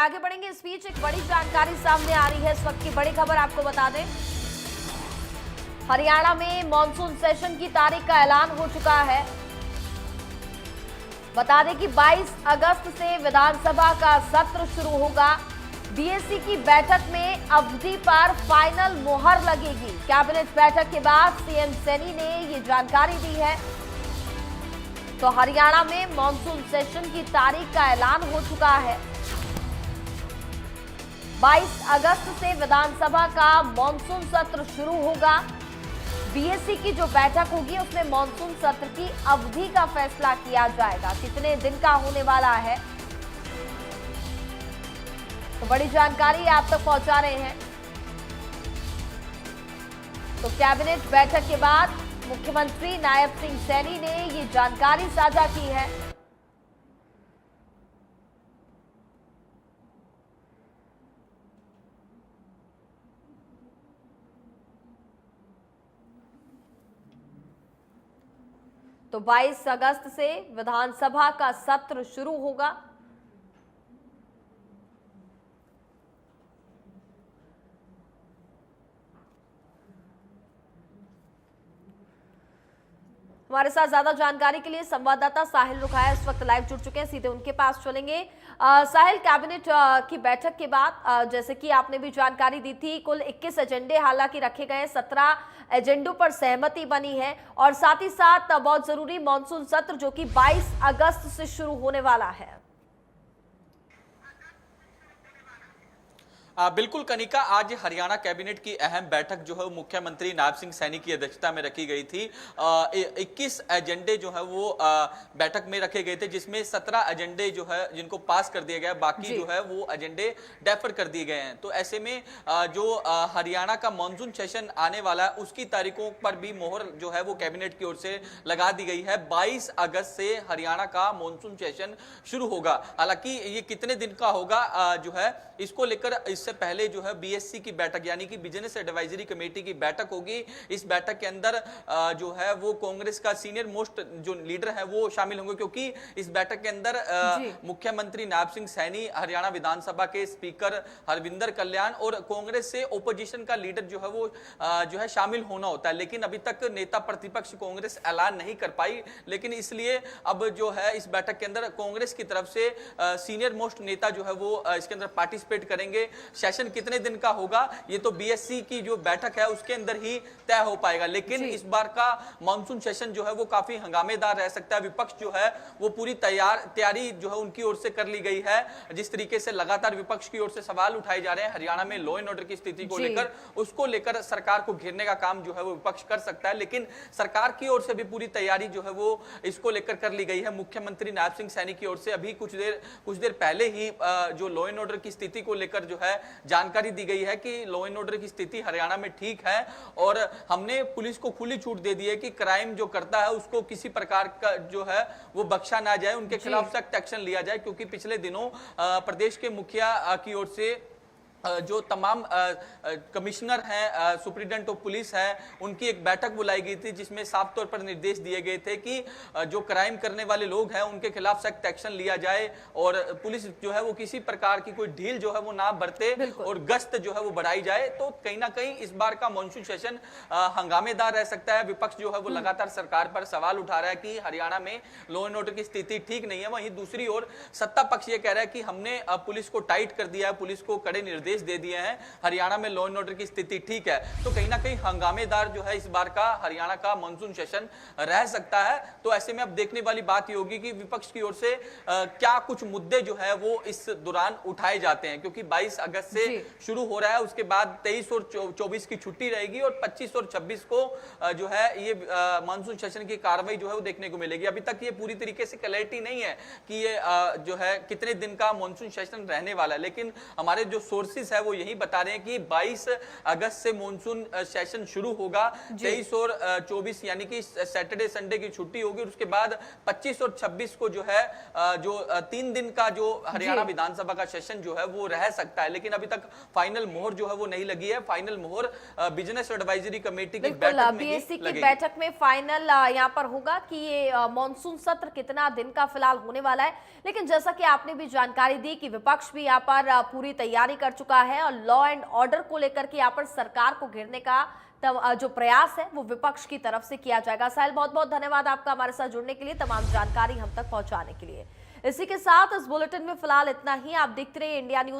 आगे बढ़ेंगे। इस बीच एक बड़ी जानकारी सामने आ रही है। इस वक्त की बड़ी खबर आपको बता दें, हरियाणा में मॉनसून सेशन की तारीख का ऐलान हो चुका है। बता दें कि 22 अगस्त से विधानसभा का सत्र शुरू होगा। बीएससी की बैठक में अवधि पर फाइनल मुहर लगेगी। कैबिनेट बैठक के बाद सीएम सैनी ने ये जानकारी दी है। तो हरियाणा में मॉनसून सेशन की तारीख का ऐलान हो चुका है। 22 अगस्त से विधानसभा का मॉनसून सत्र शुरू होगा। बीएससी की जो बैठक होगी उसमें मॉनसून सत्र की अवधि का फैसला किया जाएगा, कितने दिन का होने वाला है। तो बड़ी जानकारी आप तक पहुंचा रहे हैं। तो कैबिनेट बैठक के बाद मुख्यमंत्री नायब सिंह सैनी ने ये जानकारी साझा की है। तो 22 अगस्त से विधानसभा का सत्र शुरू होगा। हमारे साथ ज्यादा जानकारी के लिए संवाददाता साहिल रुखाया इस वक्त लाइव जुड़ चुके हैं, सीधे उनके पास चलेंगे। साहिल, कैबिनेट की बैठक के बाद जैसे कि आपने भी जानकारी दी थी, कुल 21 एजेंडे हालांकि रखे गए, 17 एजेंडों पर सहमति बनी है और साथ ही साथ बहुत जरूरी मॉनसून सत्र जो कि 22 अगस्त से शुरू होने वाला है। बिल्कुल कनिका, आज हरियाणा कैबिनेट की अहम बैठक जो है वो मुख्यमंत्री नायब सिंह सैनी की अध्यक्षता में रखी गई थी। 21 एजेंडे जो है वो बैठक में रखे गए थे, जिसमें 17 एजेंडे जो है जिनको पास कर दिया गया, बाकी जो है वो एजेंडे डेफर कर दिए गए हैं। तो ऐसे में जो हरियाणा का मॉनसून सेशन आने वाला है उसकी तारीखों पर भी मोहर जो है वो कैबिनेट की ओर से लगा दी गई है। 22 अगस्त से हरियाणा का मॉनसून सेशन शुरू होगा। हालांकि ये कितने दिन का होगा जो है इसको लेकर इससे पहले जो है बीएससी की बैठक यानी कि बिजनेस एडवाइजरी कमेटी की बैठक होगी। इस बैठक के अंदर जो है वो कांग्रेस का सीनियर मोस्ट जो लीडर है वो शामिल होंगे, क्योंकि इस बैठक के अंदर मुख्यमंत्री नायब सिंह सैनी, हरियाणा विधानसभा के स्पीकर हरविंदर कल्याण और कांग्रेस से ओपोजिशन का लीडर जो है वो जो है शामिल होना होता है। लेकिन अभी तक नेता प्रतिपक्ष कांग्रेस ऐलान नहीं कर पाई, लेकिन इसलिए अब जो है इस बैठक के अंदर कांग्रेस की तरफ से सीनियर मोस्ट नेता जो है वो इसके अंदर पार्टिसिपेट करेंगे। सेशन कितने दिन का होगा ये तो बीएससी की जो बैठक है उसके अंदर ही तय हो पाएगा। लेकिन इस बार का मॉनसून सेशन जो है वो काफी हंगामेदार रह सकता है। विपक्ष जो है वो पूरी तैयारी जो है उनकी ओर से कर ली गई है। जिस तरीके से लगातार विपक्ष की ओर से सवाल उठाए जा रहे हैं हरियाणा में लॉ एंड ऑर्डर की स्थिति को लेकर, उसको लेकर सरकार को घेरने का काम जो है वो विपक्ष कर सकता है। लेकिन सरकार की ओर से भी पूरी तैयारी जो है वो इसको लेकर कर ली गई है। मुख्यमंत्री नायब सिंह सैनी की ओर से अभी कुछ देर पहले ही जो लॉ एंड ऑर्डर की स्थिति को लेकर जो है जानकारी दी गई है कि लॉ एंड ऑर्डर की स्थिति हरियाणा में ठीक है और हमने पुलिस को खुली छूट दे दी है कि क्राइम जो करता है उसको किसी प्रकार का जो है वो बख्शा ना जाए, उनके खिलाफ सख्त एक्शन लिया जाए। क्योंकि पिछले दिनों प्रदेश के मुखिया की ओर से जो तमाम कमिश्नर हैं, सुप्रीडेंट ऑफ पुलिस है, उनकी एक बैठक बुलाई गई थी जिसमें साफ तौर पर निर्देश दिए गए थे कि जो क्राइम करने वाले लोग हैं उनके खिलाफ सख्त एक्शन लिया जाए और पुलिस जो है वो किसी प्रकार की कोई ढील जो है वो ना बरते और गश्त जो है वो बढ़ाई जाए। तो कहीं ना कहीं इस बार का मॉनसून सेशन हंगामेदार रह सकता है। विपक्ष जो है वो लगातार सरकार पर सवाल उठा रहा है कि हरियाणा में लॉ एंड ऑर्डर की स्थिति ठीक नहीं है। वहीं दूसरी ओर सत्ता पक्ष ये कह रहा है कि हमने पुलिस को टाइट कर दिया है, पुलिस को कड़े निर्देश दे दिए हैं, हरियाणा में लॉ एंड ऑर्डर की स्थिति ठीक है। तो कहीं ना कहीं हंगामेदार जो है इस बार का हरियाणा का मॉनसून सेशन रह सकता है। तो ऐसे में अब देखने वाली बात ये होगी कि विपक्ष की ओर से क्या कुछ मुद्दे जो है वो इस दौरान उठाए जाते हैं, क्योंकि 22 अगस्त से शुरू हो रहा है, उसके बाद 23 और 24 की छुट्टी रहेगी और 25 और 26 को जो है ये मॉनसून सेशन की कार्रवाई जो है वो देखने को मिलेगी। अभी तक ये पूरी तरीके से क्लैरिटी नहीं है कि ये जो है कितने दिन का मॉनसून सेशन रहने वाला है। लेकिन हमारे जो सोर्सेज सोर्सेज है वो यही बता रहे हैं कि 22 अगस्त से मॉनसून सेशन शुरू होगा। 23 और 24 यानी कि सैटरडे संडे की छुट्टी होगी, और उसके बाद 25 और 26 को जो है 3 दिन का जो हरियाणा विधानसभा का सेशन जो है वो रह सकता है। लेकिन अभी तक फाइनल मोहर जो है वो नहीं लगी है। फाइनल मोहर बिजनेस एडवाइजरी कमेटी की बैठक में बीएससी की लगेगी। बैठक में फाइनल यहाँ पर होगा कि ये मॉनसून सत्र कितना दिन का फिलहाल होने वाला है। लेकिन जैसा कि आपने भी जानकारी दी कि विपक्ष भी यहाँ पर पूरी तैयारी कर चुका है और लॉ एंड ऑर्डर को लेकर के यहाँ पर सरकार को घेरने का जो प्रयास है वो विपक्ष की तरफ से किया जाएगा। साहिल, बहुत बहुत धन्यवाद आपका हमारे साथ जुड़ने के लिए, तमाम जानकारी हम तक पहुंचाने के लिए। इसी के साथ इस बुलेटिन में फिलहाल इतना ही। आप देखते रहिए इंडिया न्यूज।